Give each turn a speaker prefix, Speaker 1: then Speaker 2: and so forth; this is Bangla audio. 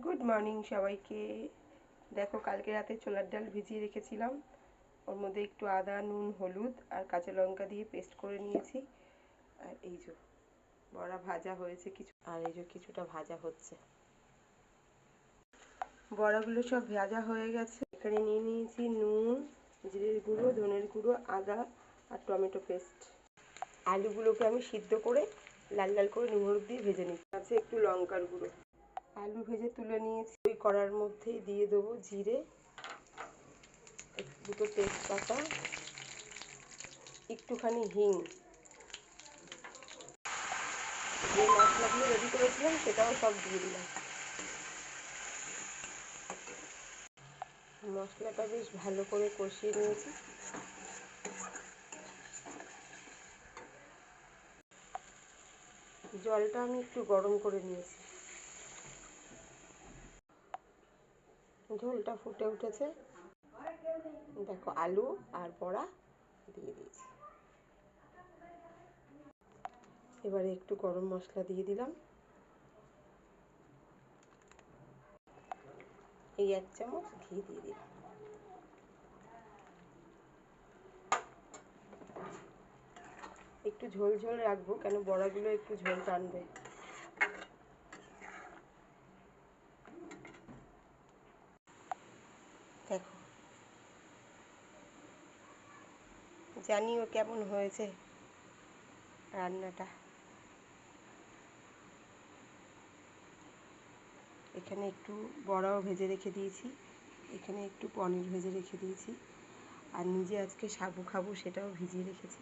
Speaker 1: গুড মর্নিং সবাইকে। দেখো, কালকে রাতে ছোলার ডাল ভিজিয়ে রেখেছিলাম, ওর মধ্যে একটু আদা, নুন, হলুদ আর কাঁচা লঙ্কা দিয়ে পেস্ট করে নিয়েছি। আর এই যে বড়া ভাজা হয়েছে কিছু, আর এই যে কিছুটা ভাজা হচ্ছে। বড়াগুলো সব ভাজা হয়ে গেছে। এখানে নিয়ে নিয়েছি নুন, জিরের গুঁড়ো, ধনের গুঁড়ো, আদা আর টমেটো পেস্ট। আলুগুলোকে আমি সিদ্ধ করে লাল লাল করে নুন হলুদ দিয়ে ভেজে নিচ্ছি। আছে একটু লঙ্কার গুঁড়ো। আলু ভেজে তুলে নিয়েছি। ওই কড়ার মধ্যেই দিয়ে দেবো জিরে, দুটো তেজপাতা, একটুখানি হিং। যে মশলাগুলো রেডি করেছিলাম সেটাও সব দিয়ে দিলাম। মশলাটা বেশ ভালো করে কষিয়ে নিয়েছি। জলটা আমি একটু গরম করে নিয়েছি। ঝোলটা ফুটে উঠেছে। দেখো, আলু আর বড়া দিয়ে দিয়েছি। এবারে একটু গরম মশলা দিয়ে দিলাম। এই 1 চামচ ঘি দিয়ে দিলাম। একটু ঝোল ঝোল রাখবো, কেন বড়াগুলো একটু ঝোল টানবে। দেখো, জানিও কেমন হয়েছে রান্নাটা। এখানে একটু বড়াও ভেজে রেখে দিয়েছি, এখানে একটু পনির ভেজে রেখে দিয়েছি, আর নিজে আজকে সাবু খাবো সেটাও ভিজিয়ে রেখেছি।